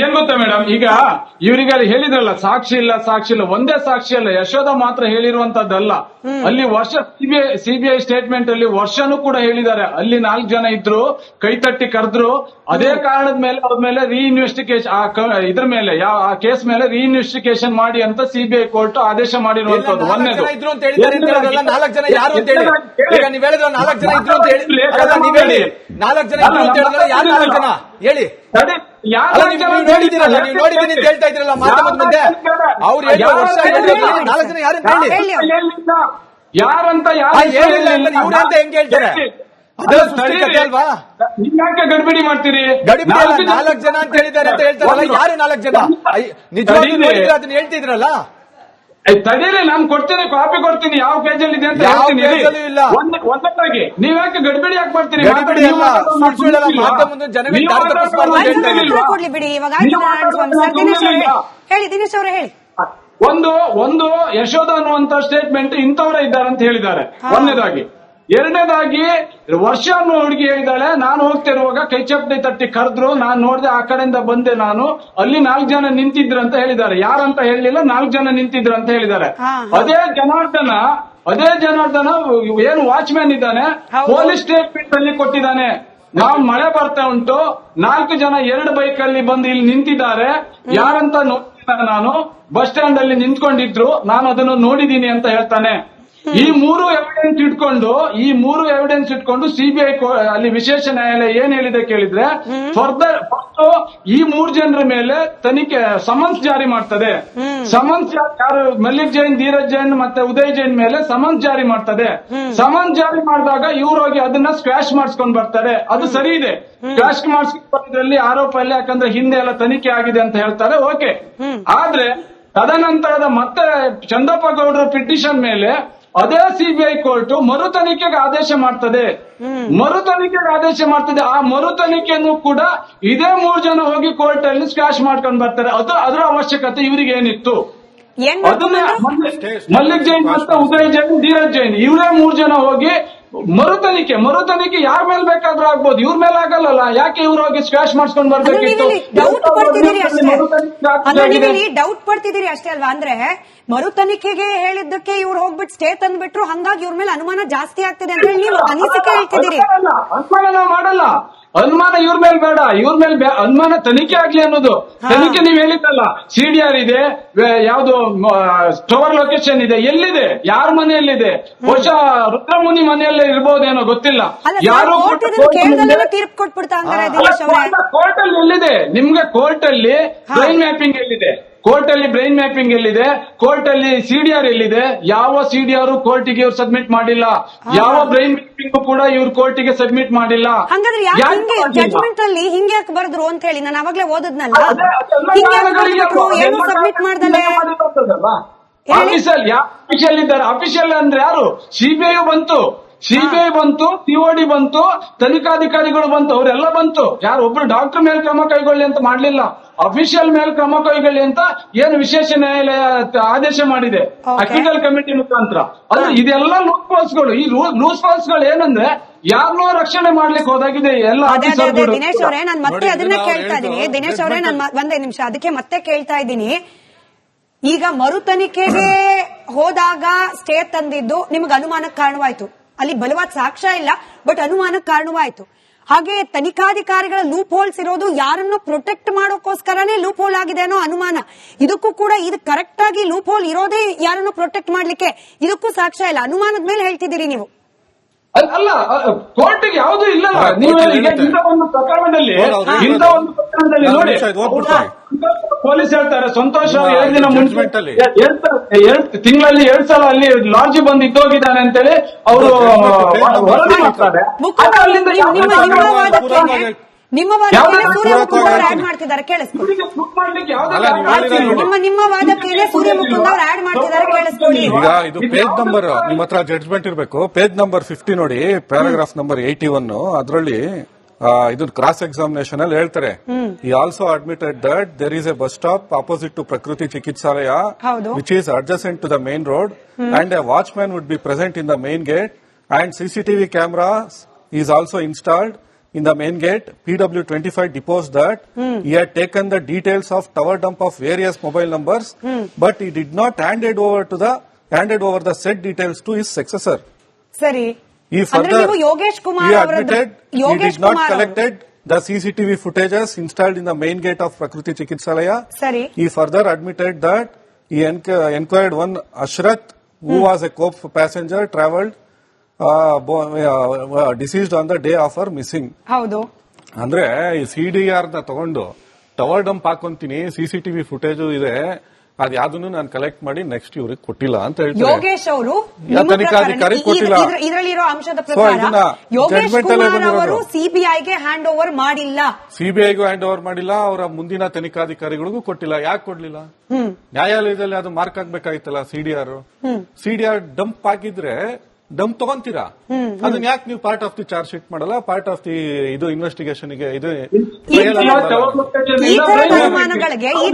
ಏನ್ ಗೊತ್ತಾ ಮೇಡಮ್, ಈಗ ಇವರಿಗೆ ಅಲ್ಲಿ ಹೇಳಿದ್ರಲ್ಲ ಸಾಕ್ಷಿ ಇಲ್ಲ ಒಂದೇ ಸಾಕ್ಷಿ ಅಲ್ಲ, ಯಶೋಧ ಮಾತ್ರ ಹೇಳಿರುವಂತದ್ದಲ್ಲ. ಅಲ್ಲಿ ವರ್ಷ ಸಿಬಿಐ ಸ್ಟೇಟ್ಮೆಂಟ್ ಅಲ್ಲಿ ವರ್ಷನೂ ಕೂಡ ಹೇಳಿದ್ದಾರೆ. ಅಲ್ಲಿ 4 ಜನ ಇದ್ರು, ಕೈ ತಟ್ಟಿ ಕರೆದ್ರು. ಅದೇ ಕಾರಣದ ಮೇಲೆ ಅವ್ರ ಮೇಲೆ ರೀಇನ್ವೆಸ್ಟಿಗೇಷನ್ ಇದ್ರ ಮೇಲೆ ಆ ಕೇಸ್ ಮೇಲೆ ರೀಇನ್ವೆಸ್ಟಿಗೇಷನ್ ಮಾಡಿ ಅಂತ ಸಿಬಿಐ ಕೋರ್ಟ್ ಆದೇಶ ಮಾಡಿರುವಂತದ್ದು. ಒಂದೇದು 4 ಜನ ಯಾರು ಅಂತ ಹೇಳಿ, ಈಗ ನೀವ್ ಹೇಳಿದ್ರು 4 ಜನ ಇದ್ರು ಅಂತ ಹೇಳಿ, ನೀವ್ ಹೇಳಿ 4 ಜನ ಇದ್ರು ಅಂತ ಹೇಳಿದ್ರೆ ಯಾರು 4 ಜನ ಹೇಳಿ? ನೋಡಿದಿರಲ್ಲ, ನೀವು ನೋಡಿದ್ದೀನಿ ಅಂತ ಹೇಳ್ತಾ ಇದ್ರಲ್ಲ ಮಾಧ್ಯಮದ ಮುಂದೆ. ಅವ್ರು ಹೇಳಿ ವರ್ಷ 4 ಜನ ಯಾರು ಅಂತ ಹೇಳಿ, ಯಾರಂತ ಹೇಳಿಲ್ಲ ಇವ್ರು ಅಂತ ಹೆಂಗ್ ಹೇಳ್ತಾರೆ? ಅದು ಸೃಷ್ಟಿಕತೆ ಅಲ್ವಾ? ಯಾಕೆ ಗಡಿಬಿಡಿ ಮಾಡ್ತೀರಿ? ಗಡಿಬಿಡಿ ಅಲ್ಲ, 4 ಜನ ಅಂತ ಹೇಳಿದ್ದಾರೆ ಅಂತ ಹೇಳ್ತಾರಲ್ಲ, ಯಾರು 4 ಜನ? ನಿಜವಾಗಿ ನೋಡಿದ್ರೆ ಅದನ್ನ ಹೇಳ್ತಿದ್ರಲ್ಲ. ತಡೀರಿ, ನಾನು ಕೊಡ್ತೀನಿ, ಕಾಪಿ ಕೊಡ್ತೀನಿ, ಯಾವ ಪೇಜಲ್ಲಿ ಇದೆ ಅಂತ ಹೇಳ್ತೀನಿ. ಒಂದೊಂದಾಗಿ ನೀವ್ ಯಾಕೆ ಗಡಿಬಿಡಿ ಯಾಕೆ ಮಾಡ್ತೀರಿ? ಗಡಿಬಿಡಿ ಅಲ್ಲ, ಸುಳ್ಳು ಮಾಧ್ಯಮದ ಜನಗಳಿಗೆ ದಾರಿ ತಪ್ಪಿಸಬಾರ್ದು ಅಂತ ಹೇಳ್ತಾ ಇದ್ದೀನಿ. ಕೊಡ್ಲಿ ಬಿಡಿ, ಇವಾಗ ಹೇಳಿ ದಿನೇಶ್ ಅವರೇ ಹೇಳಿ. ಒಂದು ಯಶೋಧ ಅನ್ನುವಂತ ಸ್ಟೇಟ್ಮೆಂಟ್ ಇಂಥವರೇ ಇದ್ದಾರೆ ಅಂತ ಹೇಳಿದ್ದಾರೆ, ಒಂದನೇದಾಗಿ. ಎರಡನೇದಾಗಿ ವರ್ಷ ಅನ್ನೋ ಹುಡುಗಿ ಹೇಳಿದಾಳೆ, ನಾನು ಹೋಗ್ತಿರುವಾಗ ಕೈ ಚಪ್ಪಲಿ ತಟ್ಟಿ ಕರೆದ್ರು, ನಾನು ನೋಡ್ದೆ, ಆ ಕಡೆಯಿಂದ ಬಂದೆ ನಾನು, ಅಲ್ಲಿ 4 ಜನ ನಿಂತಿದ್ರು ಅಂತ ಹೇಳಿದ್ದಾರೆ. ಯಾರಂತ ಹೇಳಲಿಲ್ಲ, 4 ಜನ ನಿಂತಿದ್ರು ಅಂತ ಹೇಳಿದ್ದಾರೆ. ಅದೇ ಜನಾರ್ದನ ಏನು ವಾಚ್ಮ್ಯಾನ್ ಇದ್ದಾನೆ, ಪೊಲೀಸ್ ಸ್ಟೇಟ್ಮೆಂಟ್ ಅಲ್ಲಿ ಕೊಟ್ಟಿದ್ದಾನೆ. ನಾವು ಮಳೆ ಬರ್ತಾ ಉಂಟು, 4 ಜನ 2 ಬೈಕ್ ಅಲ್ಲಿ ಬಂದು ಇಲ್ಲಿ ನಿಂತಿದ್ದಾರೆ, ಯಾರಂತ ನೋಡ್ತಿದ್ದಾರೆ, ನಾನು ಬಸ್ ಸ್ಟ್ಯಾಂಡ್ ಅಲ್ಲಿ ನಿಂತ್ಕೊಂಡಿದ್ರು, ನಾನು ಅದನ್ನು ನೋಡಿದೀನಿ ಅಂತ ಹೇಳ್ತಾನೆ. ಈ ಮೂರು ಎವಿಡೆನ್ಸ್ ಇಟ್ಕೊಂಡು ಸಿಬಿಐ ಅಲ್ಲಿ ವಿಶೇಷ ನ್ಯಾಯಾಲಯ ಏನ್ ಹೇಳಿದೆ ಕೇಳಿದ್ರೆ, ಫರ್ದರ್ ಈ 3 ಜನರ ಮೇಲೆ ತನಿಖೆ ಸಮನ್ಸ್ ಜಾರಿ ಮಾಡ್ತದೆ. ಸಮನ್ಸ್ ಯಾರು ಮಲ್ಲಿಕ್ ಜೈನ್, ಧೀರಜ್ ಜೈನ್ ಮತ್ತೆ ಉದಯ್ ಜೈನ್ ಮೇಲೆ ಸಮನ್ಸ್ ಜಾರಿ ಮಾಡ್ತದೆ. ಸಮನ್ಸ್ ಜಾರಿ ಮಾಡಿದಾಗ ಇವ್ರು ಹೋಗಿ ಅದನ್ನ ಸ್ಕ್ವಾಶ್ ಮಾಡಿಸ್ಕೊಂಡ್ ಬರ್ತಾರೆ. ಅದು ಸರಿ ಇದೆ, ಸ್ಕ್ವಾಶ್ ಮಾಡಿಸ್ಕೊಂಡ್ ಬರೋದ್ರಲ್ಲಿ ಆರೋಪ ಇಲ್ಲ, ಯಾಕಂದ್ರೆ ಹಿಂದೆ ಎಲ್ಲ ತನಿಖೆ ಆಗಿದೆ ಅಂತ ಹೇಳ್ತಾರೆ, ಓಕೆ. ಆದ್ರೆ ತದನಂತರದ ಮತ್ತೆ ಚಂದಪ್ಪ ಗೌಡರ ಪಿಟಿಷನ್ ಮೇಲೆ ಅದೇ ಸಿಬಿಐ ಕೋರ್ಟ್ ಮರು ತನಿಖೆಗೆ ಆದೇಶ ಮಾಡ್ತದೆ. ಆ ಮರು ತನಿಖೆಯನ್ನು ಕೂಡ ಇದೇ 3 ಜನ ಹೋಗಿ ಕೋರ್ಟ್ ಅಲ್ಲಿ ಸ್ಕ್ವಾಶ್ ಮಾಡ್ಕೊಂಡು ಬರ್ತಾರೆ. ಅದರ ಅವಶ್ಯಕತೆ ಇವರಿಗೆ ಏನಿತ್ತು? ಅದನ್ನ ಮಲ್ಲಿಕ್ ಜೈನ್ ಮತ್ತೆ ಉದಯ್ ಜೈನ್, ಧೀರಜ್ ಜೈನ್ ಇವರೇ 3 ಜನ ಹೋಗಿ ಮರು ತನಿಖೆ ಯಾರ ಮೇಲೆ ಬೇಕಾದ್ರೂ ಆಗ್ಬೋದು, ಇವ್ರ ಮೇಲೆ ಆಗಲ್ಲ. ಯಾಕೆ ಇವ್ರು ಹೋಗಿ ಸ್ಕ್ವಾಶ್ ಮಾಡ್ಸ್ಕೊಂಡ್ ಬರ್ಬೇಕಿತ್ತು? ಡೌಟ್ ಪಡ್ತಿದ್ದೀರಿ ಅಷ್ಟೇ ಅಲ್ವಾ? ಅಂದ್ರೆ ಮರು ತನಿಖೆಗೆ ಹೇಳಿದ್ದಕ್ಕೆ ಇವ್ರು ಹೋಗ್ಬಿಟ್ಟು ಸ್ಟೇ ತಂದ್ಬಿಟ್ರು, ಹಂಗಾಗಿ ಇವ್ರ ಮೇಲೆ ಅನುಮಾನ ಜಾಸ್ತಿ ಆಗ್ತಿದೆ ಅಂತ ಹೇಳಿ ನೀವು ಅನಿಸಿಕೆ ಹೇಳ್ತಿದ್ದೀರಿ. ಅನುಮಾನ ನಾವು ಮಾಡಲ್ಲ, ಅನುಮಾನ ಇವ್ರ ಮೇಲೆ ಬೇಡ, ಅನುಮಾನ ತನಿಖೆ ಆಗ್ಲಿ ಅನ್ನೋದು. ತನಿಖೆ ನೀವ್ ಹೇಳಿದ್ದಲ್ಲ, ಸಿಡಿಆರ್ ಇದೆ, ಯಾವ್ದು ಸ್ಟೋರ್ ಲೊಕೇಶನ್ ಇದೆ, ಎಲ್ಲಿದೆ, ಯಾರ ಮನೆಯಲ್ಲಿದೆ, ಬಹುಶಃ ರುದ್ರಮುನಿ ಮನೆಯಲ್ಲೇ ಇರ್ಬೋದೇನೋ ಗೊತ್ತಿಲ್ಲ. ಯಾರು ತೀರ್ಪು ಕೊಟ್ಬಿಡ್ತಾ ಕೋರ್ಟ್ ಅಲ್ಲಿ ಎಲ್ಲಿದೆ ನಿಮ್ಗೆ? ಕೋರ್ಟ್ ಅಲ್ಲಿ ಬ್ರೈನ್ ಮ್ಯಾಪಿಂಗ್ ಎಲ್ಲಿದೆ? ಕೋರ್ಟ್ ಅಲ್ಲಿ ಸಿಡಿಆರ್ ಎಲ್ಲಿದೆ? ಯಾವ ಸಿಡಿಆರ್ ಕೋರ್ಟಿಗೆ ಇವ್ರು ಸಬ್ಮಿಟ್ ಮಾಡಿಲ್ಲ, ಯಾವ ಬ್ರೈನ್ ಮ್ಯಾಪಿಂಗ್ ಕೂಡ ಇವ್ರು ಕೋರ್ಟಿಗೆ ಸಬ್ಮಿಟ್ ಮಾಡಿಲ್ಲ. ಜಡ್ಜ್ಮೆಂಟ್ ಅಲ್ಲಿ ಹಿಂಗೆ ಬರೆದ್ರು ಅಂತ ಹೇಳಿ ನಾನು ಅವಾಗಲೇ ಓದದ್ನಲ್ಲ, ಏನು ಸಬ್ಮಿಟ್ ಮಾಡ್ದಲ್ಲ. ಅಫಿಷಿಯಲ್ ಇದ್ದಾರೆ. ಅಫಿಷಿಯಲ್ ಅಂದ್ರೆ ಯಾರು? ಸಿಬಿಐ ಬಂತು, ಸಿಒಡಿ ಬಂತು, ತನಿಖಾಧಿಕಾರಿಗಳು ಬಂತು, ಅವರೆಲ್ಲ ಬಂತು. ಯಾರು ಒಬ್ರು ಡಾಕ್ಟರ್ ಮೇಲೆ ಕ್ರಮ ಕೈಗೊಳ್ಳಿ ಅಂತ ಮಾಡ್ಲಿಲ್ಲ, ಅಫಿಷಿಯಲ್ ಮೇಲೆ ಕ್ರಮ ಕೈಗೊಳ್ಳಿ ಅಂತ ಏನು ವಿಶೇಷ ನ್ಯಾಯಾಲಯ ಆದೇಶ ಮಾಡಿದೆ ಅಕ್ವಿಟಲ್ ಕಮಿಟಿ ಮುಖಾಂತರ. ಅದು ಇದೆಲ್ಲ ಲೂಸ್ ಫಾಲ್ಸ್ಗಳು. ಈ ಲೂಸ್ ಫಾಲ್ಸ್ಗಳು ಏನಂದ್ರೆ ಯಾರನ್ನೋ ರಕ್ಷಣೆ ಮಾಡ್ಲಿಕ್ಕೆ ಹೋದಾಗಿದೆ ಎಲ್ಲ. ದಿನೇಶ್ ಅವರೇ, ನಾನು ಮತ್ತೆ ಅದನ್ನ ಕೇಳ್ತಾ ಇದ್ದೀನಿ. ದಿನೇಶ್ ಅವರೇ, ನಾನು ಒಂದೇ ನಿಮಿಷ ಅದಕ್ಕೆ ಮತ್ತೆ ಕೇಳ್ತಾ ಇದ್ದೀನಿ. ಈಗ ಮರು ತನಿಖೆಗೆ ಹೋದಾಗ ಸ್ಟೇ ತಂದಿದ್ದು ನಿಮ್ಗೆ ಅನುಮಾನಕ್ಕೆ ಕಾರಣವಾಯ್ತು, ಅಲ್ಲಿ ಬಲವಾದ ಸಾಕ್ಷ್ಯ ಇಲ್ಲ, ಬಟ್ ಅನುಮಾನಕ್ಕೆ ಕಾರಣವಾಯ್ತು. ಹಾಗೆ ತನಿಖಾಧಿಕಾರಿಗಳ ಲೂಪ್ ಹೋಲ್ಸ್ ಇರೋದು ಯಾರನ್ನು ಪ್ರೊಟೆಕ್ಟ್ ಮಾಡೋಕೋಸ್ಕರನೇ ಲೂಪ್ ಹೋಲ್ ಆಗಿದೆ ಅನ್ನೋ ಅನುಮಾನ. ಇದಕ್ಕೂ ಕೂಡ ಇದು ಕರೆಕ್ಟ್ ಆಗಿ ಲೂಪ್ ಹೋಲ್ ಇರೋದೇ ಯಾರನ್ನು ಪ್ರೊಟೆಕ್ಟ್ ಮಾಡ್ಲಿಕ್ಕೆ, ಇದಕ್ಕೂ ಸಾಕ್ಷ್ಯ ಇಲ್ಲ, ಅನುಮಾನದ ಮೇಲೆ ಹೇಳ್ತಿದ್ದೀರಿ ನೀವು. ಅಲ್ಲ, ಕೋರ್ಟಿಗೆ ಯಾವುದೂ ಇಲ್ಲ. ನೀವು ಇಂಥ ಒಂದು ಪ್ರಕರಣದಲ್ಲಿ ನೋಡಿ, ಪೊಲೀಸ್ ಹೇಳ್ತಾರೆ ಸಂತೋಷ್ 2 ದಿನ ಮುಂಚೆ 2 ತಿಂಗಳಲ್ಲಿ 2 ಸಲ ಅಲ್ಲಿ ಲಾಡ್ಜ್ ಬಂದು ಇದ್ದೋಗಿದ್ದಾನೆ ಅಂತೇಳಿ ಅವರು ವರದಿ ಮಾಡ್ತಾರೆ. ನಿಮ್ಮ ವಾದಕ್ಕೆ ಸೂರ್ಯ ಮುಕುಂದ್ ಅವರು ಆಡ್ ಮಾಡ್ತಿದ್ದಾರೆ, ಕೇಳಿಸ್ಕೊಳ್ಳಿ. ನಿಮ್ಮ ವಾದಕ್ಕೆ ಸೂರ್ಯ ಮುಕುಂದ್ ಅವರು ಆಡ್ ಮಾಡ್ತಿದ್ದಾರೆ, ಕೇಳಿಸ್ಕೊಳ್ಳಿ. ಈಗ ಇದು ಪೇಜ್ ನಂಬರ್, ನಿಮ್ಮ ಹತ್ರ ಜಡ್ಜ್ಮೆಂಟ್ ಇರಬೇಕು, ಪೇಜ್ ನಂಬರ್ 50 ನೋಡಿ, ಪ್ಯಾರಾಗ್ರಾಫ್ ನಂಬರ್ 81. ಅದರಲ್ಲಿ ಇದು ಕ್ರಾಸ್ ಎಕ್ಸಾಮಿನೇಷನ್ ಅಲ್ಲಿ ಹೇಳ್ತಾರೆ, ಈ also admitted that there is a bus stop opposite to Prakruti Chikitsalaya which is adjacent to the main road and a watchman would be present in the main gate and CCTV cameras is also installed. in the main gate, PW25 deposed that he had taken the details of tower dump of various mobile numbers, but he did not handed over the said details to his successor. ಸರಿ. He ಅಂದ್ರೆ further ನೀವು Yogesh he Kumar admitted he Yogesh did not Kumar collected the CCTV footages installed in the main gate of Prakriti Chikitsalaya. ಸರಿ. He further admitted that he enquired one Ashrat, who was a co-passenger, travelled deceased on the day of her missing. ಹೌದು. ಅಂದ್ರೆ ಈ CDR ನ ತಗೊಂಡು tower dump ಹಾಕೊಂತೀನಿ, CCTV footage ಇದೆ, ಅದ್ ಯಾವ್ದನ್ನು ನಾನು collect ಮಾಡಿ ನೆಕ್ಸ್ಟ್ ಇವ್ರಿಗೆ ಕೊಟ್ಟಿಲ್ಲ ಅಂತ ಹೇಳ್ತಾರೆ. ಯೋಗೇಶ್ ಅವರು ತನಿಖಾಧಿಕಾರಿ ಕೊಟ್ಟಿಲ್ಲ. ಇದರಲ್ಲಿರೋ ಅಂಶದ ಪ್ರಕಾರ ಯೋಗೇಶ್ ಕುಮಾರ್ ಅವರು ಸಿಬಿಐಗೆ ಹ್ಯಾಂಡ್ ಓವರ್ ಮಾಡಿಲ್ಲ. ಸಿಬಿಐಗೂ ಹ್ಯಾಂಡ್ ಓವರ್ ಮಾಡಿಲ್ಲ, ಅವರ ಮುಂದಿನ ತನಿಖಾಧಿಕಾರಿಗಳಿಗೂ ಕೊಟ್ಟಿಲ್ಲ. ಯಾಕೆ ಕೊಡ್ಲಿಲ್ಲ? ನ್ಯಾಯಾಲಯದಲ್ಲಿ ಅದು ಮಾರ್ಕ್ ಆಗ್ಬೇಕಾಗಿತ್ತಲ್ಲ. ಸಿಡಿಆರ್ ಡಂಪ್ ಹಾಕಿದ್ರೆ ಡಂಪ್ ತಗೊಂತೀರಾ, ಅದನ್ನ ಯಾಕೆ ನೀವು part of the charge sheet ಮಾಡಲ್ಲ? ಪಾರ್ಟ್ ಆಫ್ ದಿ ಇದು ಇನ್ವೆಸ್ಟಿಗೇಷನ್ ಗೆ ಇದು ಈ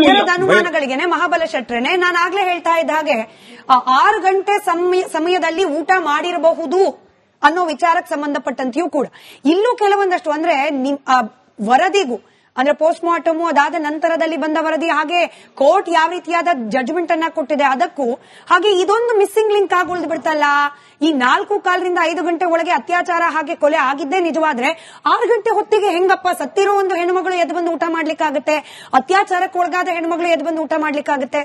ತರದ ಅನುಮಾನಗಳಿಗೆನೆ ಮಹಾಬಲ ಶೆಟ್ರನೆ ನಾನು ಆಗ್ಲೇ ಹೇಳ್ತಾ ಇದ್ದ ಹಾಗೆ 6 ಗಂಟೆ ಸಮಯದಲ್ಲಿ ಊಟ ಮಾಡಿರಬಹುದು ಅನ್ನೋ ವಿಚಾರಕ್ಕೆ ಸಂಬಂಧಪಟ್ಟಂತೆಯೂ ಕೂಡ ಇಲ್ಲೂ ಕೆಲವೊಂದಷ್ಟು ಅಂದ್ರೆ ವರದಿಗೂ ಅಂದ್ರೆ ಪೋಸ್ಟ್ ಮಾರ್ಟಮ್ ಅದಾದ ನಂತರದಲ್ಲಿ ಬಂದ ವರದಿ, ಹಾಗೆ ಕೋರ್ಟ್ ಯಾವ ರೀತಿಯಾದ ಜಡ್ಜ್ಮೆಂಟ್ ಅನ್ನ ಕೊಟ್ಟಿದೆ ಅದಕ್ಕೂ, ಹಾಗೆ ಇದೊಂದು ಮಿಸ್ಸಿಂಗ್ ಲಿಂಕ್ ಆಗಿ ಉಳಿದು ಬಿಡ್ತಲ್ಲ. ಈ 4 ಕಾಲದಿಂದ 5 ಗಂಟೆ ಒಳಗೆ ಅತ್ಯಾಚಾರ ಹಾಗೆ ಕೊಲೆ ಆಗಿದ್ದೇ ನಿಜವಾದ್ರೆ 6 ಗಂಟೆ ಹೊತ್ತಿಗೆ ಹೆಂಗಪ್ಪ ಸತ್ತಿರೋ ಒಂದು ಹೆಣ್ಮಗಳು ಎದ್ದು ಬಂದು ಊಟ ಮಾಡ್ಲಿಕ್ಕಾಗತ್ತೆ? ಅತ್ಯಾಚಾರಕ್ಕೆ ಒಳಗಾದ ಹೆಣ್ಮಗಳು ಎದ್ದು ಬಂದು ಊಟ ಮಾಡ್ಲಿಕ್ಕಾಗತ್ತೆ?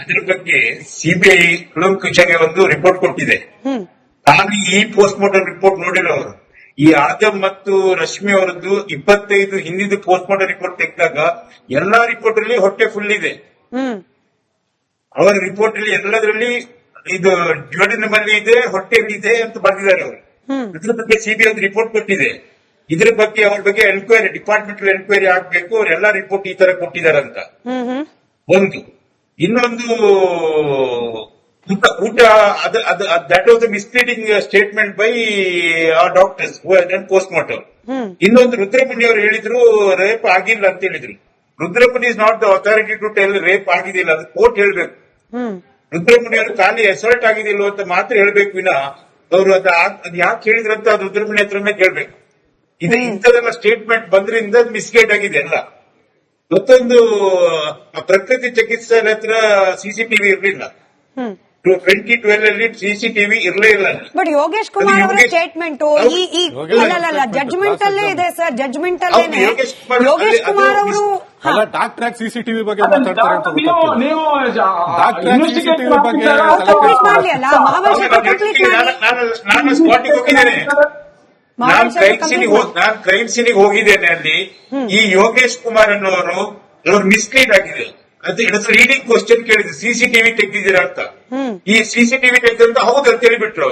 ಅದ್ರ ಬಗ್ಗೆ ಸಿಬಿಐ ಕುಲಂಕುಷಗೆ ಒಂದು ರಿಪೋರ್ಟ್ ಕೊಟ್ಟಿದೆ. ನಾನು ಈ ಪೋಸ್ಟ್ ಮಾರ್ಟಮ್ ರಿಪೋರ್ಟ್ ನೋಡಿರೋರು. ಈ ಆದಮ್ ಮತ್ತು ರಶ್ಮಿ ಅವರದ್ದು 25 ಹಿಂದಿದ್ದು ಪೋಸ್ಟ್ ಮಾರ್ಟಮ್ ರಿಪೋರ್ಟ್ ತೆಗೆದಾಗ ಎಲ್ಲಾ ರಿಪೋರ್ಟ್ ಅಲ್ಲಿ ಹೊಟ್ಟೆ ಫುಲ್ ಇದೆ. ಅವರ ರಿಪೋರ್ಟ್ ಅಲ್ಲಿ ಎಲ್ಲದರಲ್ಲಿ ಇದು ಡ್ಯೂಡಿನಮಲ್ಲಿ ಇದೆ, ಹೊಟ್ಟೆಯಲ್ಲಿದೆ ಅಂತ ಬರೆದಿದ್ದಾರೆ ಅವರು. ಇದ್ರ ಬಗ್ಗೆ ಸಿಬಿಐ ಒಂದು ರಿಪೋರ್ಟ್ ಕೊಟ್ಟಿದೆ. ಇದ್ರ ಬಗ್ಗೆ ಅವ್ರ ಬಗ್ಗೆ ಎನ್ಕ್ವೈರಿ, ಡಿಪಾರ್ಟ್ಮೆಂಟಲ್ ಎನ್ಕ್ವೈರಿ ಆಗ್ಬೇಕು, ಅವರೆಲ್ಲಾ ರಿಪೋರ್ಟ್ ಈ ತರ ಕೊಟ್ಟಿದ್ದಾರೆ ಅಂತ ಒಂದು. ಇನ್ನೊಂದು ಊಟ that was misleading statement by ಆ ಡಾಕ್ಟರ್ಸ್ ಪೋಸ್ಟ್ ಮಾರ್ಟಮ್. ಇನ್ನೊಂದು ರುದ್ರಮುನಿ ಅವರು ಹೇಳಿದ್ರು ರೇಪ್ ಆಗಿಲ್ಲ ಅಂತ ಹೇಳಿದ್ರು. Rudramuni is not the authority to tell rape ಆಗಿದಿಲ್ಲ, ಅದು ಕೋರ್ಟ್ ಹೇಳ್ಬೇಕು. ರುದ್ರಮುನಿ ಅವರು ಖಾಲಿ ಅಸಲ್ಟ್ ಆಗಿದಿಲ್ಲ ಅಂತ ಮಾತ್ರ ಹೇಳ್ಬೇಕು ವಿನ ಅವರು ಅದ್ ಯಾಕೆ ಹೇಳಿದ್ರಂತ ಅದು ರುದ್ರಮುನಿ ಹತ್ರನೇ ಕೇಳ್ಬೇಕು. ಇದು ಇಂಥದೆಲ್ಲ ಸ್ಟೇಟ್ಮೆಂಟ್ ಬಂದ್ರಿಂದ ಮಿಸ್ಗೈಡ್ ಆಗಿದೆ ಎಲ್ಲ. ಮತ್ತೊಂದು ಪ್ರಕೃತಿ ಚಿಕಿತ್ಸಾಲಯ ಹತ್ರ ಸಿಸಿಟಿವಿ ಇರಲಿಲ್ಲ. 2012 ಅಲ್ಲಿ ಸಿಸಿಟಿವಿ ಇರಲೇ ಇಲ್ಲ. ಬಟ್ ಯೋಗೇಶ್ ಕುಮಾರ್ ಅವರ ಸ್ಟೇಟ್ಮೆಂಟ್ ಜಡ್ಜ್ಮೆಂಟ್ ಅಲ್ಲೇ ಇದೆ ಸರ್. ಜಡ್ಜ್ಮೆಂಟ್ ಅಲ್ಲೇನೆ ಯೋಗೇಶ್ ಕುಮಾರ್ ಅವರು ಡಾಕ್ಟರ್ ಸಿಸಿಟಿವಿ ಬಗ್ಗೆ ಮಾತಾಡ್ತಾರೆ ಅಂತ ನಾನು ಸ್ಪಾಟಿಗೆ ಹೋಗಿದ್ದೇನೆ, ನಾನು ಕ್ರೈಮ್ ಸೀನಿಗೆ ಹೋಗಿದ್ದೇನೆ. ಅಲ್ಲಿ ಈ ಯೋಗೇಶ್ ಕುಮಾರ್ ಅನ್ನೋರು ಮಿಸ್ಲೀಡ್ ಆಗಿದೆ. ಅದು ಲೀಡಿಂಗ್ ಕ್ವಶನ್ ಕೇಳಿದ್ರು, ಸಿಸಿಟಿವಿ ತೆಗೆದಿದ್ದೀರಾ ಅಂತ. ಈ ಸಿಸಿಟಿವಿ ತೆಗೆದಂತ ಹೌದಂತ ಹೇಳಿಬಿಟ್ರು.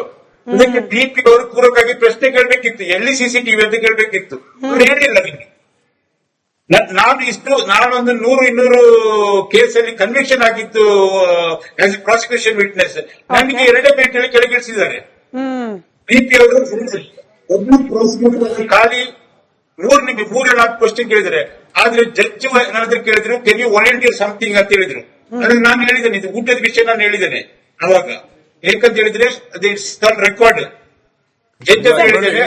ಅದಕ್ಕೆ ಡಿಪಿ ಅವರು ಪೂರಕವಾಗಿ ಪ್ರಶ್ನೆ ಕೇಳಬೇಕಿತ್ತು, ಎಲ್ಲಿ ಸಿಸಿಟಿವಿ ಅಂತ ಕೇಳಬೇಕಿತ್ತು. ಅವ್ರು ಹೇಳಿಲ್ಲ. ನಾನೊಂದು 100-200 ಕೇಸಲ್ಲಿ ಕನ್ವಿಕ್ಷನ್ ಆಗಿತ್ತು ಆಸ್ ಎ ಪ್ರಾಸಿಕ್ಯೂಷನ್ ವಿಟ್ನೆಸ್. ನನಗೆ 2 ಗಂಟೆ ಕೆಳಗಿಳಿಸಿದ್ದಾರೆ ಡಿಪಿ ಅವರು. ಒಬ್ಬರು ಪ್ರಾಸಿಕ್ಯೂಟರ್ ಖಾಲಿ 3-4 ಕ್ವಶನ್ ಕೇಳಿದ್ದಾರೆ. ಆದ್ರೆ ಜಡ್ಜ್ ನನ್ನ ಕೇಳಿದ್ರು, ಕೆನ್ ಯು ವಾಲಂಟಿಯರ್ ಸಮಥಿಂಗ್ ಅಂತ ಹೇಳಿದ್ರು. ಅದನ್ನ ನಾನು ಹೇಳಿದ್ದೇನೆ, ಇದು ಊಟದ ವಿಷಯ ನಾನು ಹೇಳಿದ್ದೇನೆ ಅವಾಗ. ಏಕಂತ ಹೇಳಿದ್ರೆ ಅದು ಇಟ್ಸ್ ರೆಕಾರ್ಡ್. ಜಡ್ಜ್ ಅಂತ ಹೇಳಿದ್ದೇನೆ.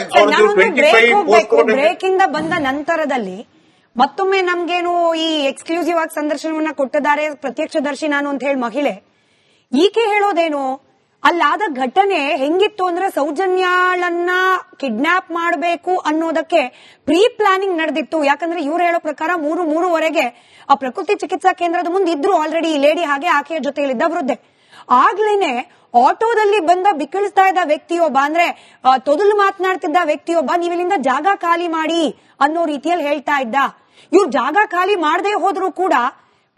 ಬ್ರೇಕ್ ಇಂದ ಬಂದ ನಂತರದಲ್ಲಿ ಮತ್ತೊಮ್ಮೆ ನಮ್ಗೇನು ಈ ಎಕ್ಸ್ಕ್ಲೂಸಿವ್ ಆಗಿ ಸಂದರ್ಶನವನ್ನ ಕೊಟ್ಟಿದ್ದಾರೆ ಪ್ರತ್ಯಕ್ಷದರ್ಶಿ ನಾನು ಅಂತ ಹೇಳಿ ಮಹಿಳೆ ಈಕೆ ಹೇಳೋದೇನು, ಅಲ್ಲಾದ ಘಟನೆ ಹೆಂಗಿತ್ತು ಅಂದ್ರೆ ಸೌಜನ್ಯಾಳನ್ನ ಕಿಡ್ನಾಪ್ ಮಾಡಬೇಕು ಅನ್ನೋದಕ್ಕೆ ಪ್ರೀ ಪ್ಲಾನಿಂಗ್ ನಡೆದಿತ್ತು. ಯಾಕಂದ್ರೆ ಇವ್ರು ಹೇಳೋ ಪ್ರಕಾರ 3-3:30 ಆ ಪ್ರಕೃತಿ ಚಿಕಿತ್ಸಾ ಕೇಂದ್ರದ ಮುಂದೆ ಇದ್ರು ಆಲ್ರೆಡಿ ಈ ಲೇಡಿ, ಹಾಗೆ ಆಕೆಯ ಜೊತೆಯಲ್ಲಿದ್ದ ವೃದ್ಧೆ. ಆಗ್ಲೇನೆ ಆಟೋದಲ್ಲಿ ಬಂದ ಬಿಕ್ಕಳಿಸ್ತಾ ಇದ್ದ ವ್ಯಕ್ತಿಯೊಬ್ಬ, ಅಂದ್ರೆ ತೊದಲು ಮಾತನಾಡ್ತಿದ್ದ ವ್ಯಕ್ತಿಯೊಬ್ಬ, ನೀವಿಲ್ಲಿಂದ ಜಾಗ ಖಾಲಿ ಮಾಡಿ ಅನ್ನೋ ರೀತಿಯಲ್ಲಿ ಹೇಳ್ತಾ ಇದ್ದ. ಇವ್ರು ಜಾಗ ಖಾಲಿ ಮಾಡದೆ ಹೋದ್ರು ಕೂಡ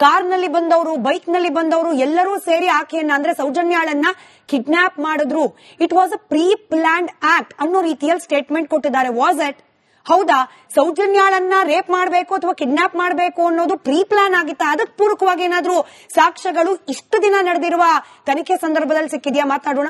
ಕಾರ್ನಲ್ಲಿ ಬಂದವರು, ಬೈಕ್ ನಲ್ಲಿ ಬಂದವರು ಎಲ್ಲರೂ ಸೇರಿ ಆಕೆಯನ್ನ ಅಂದ್ರೆ ಸೌಜನ್ಯಾಳನ್ನ ಕಿಡ್ನಾಪ್ ಮಾಡಿದ್ರು. It was a pre planned act ಅನ್ನೋ ರೀತಿಯಲ್ಲಿ ಸ್ಟೇಟ್ಮೆಂಟ್ ಕೊಟ್ಟಿದ್ದಾರೆ. Was it? ಹೌದಾ? ಸೌಜನ್ಯಾಳನ್ನ ರೇಪ್ ಮಾಡಬೇಕು ಅಥವಾ ಕಿಡ್ನಾಪ್ ಮಾಡಬೇಕು ಅನ್ನೋದು ಪ್ರೀ ಪ್ಲಾನ್ ಆಗಿತ್ತ? ಅದಕ್ಕೆ ಪೂರಕವಾಗಿ ಏನಾದ್ರೂ ಸಾಕ್ಷ್ಯಗಳು ಇಷ್ಟು ದಿನ ನಡೆದಿರುವ ತನಿಖೆ ಸಂದರ್ಭದಲ್ಲಿ ಸಿಕ್ಕಿದ್ಯಾ? ಮಾತಾಡೋಣ.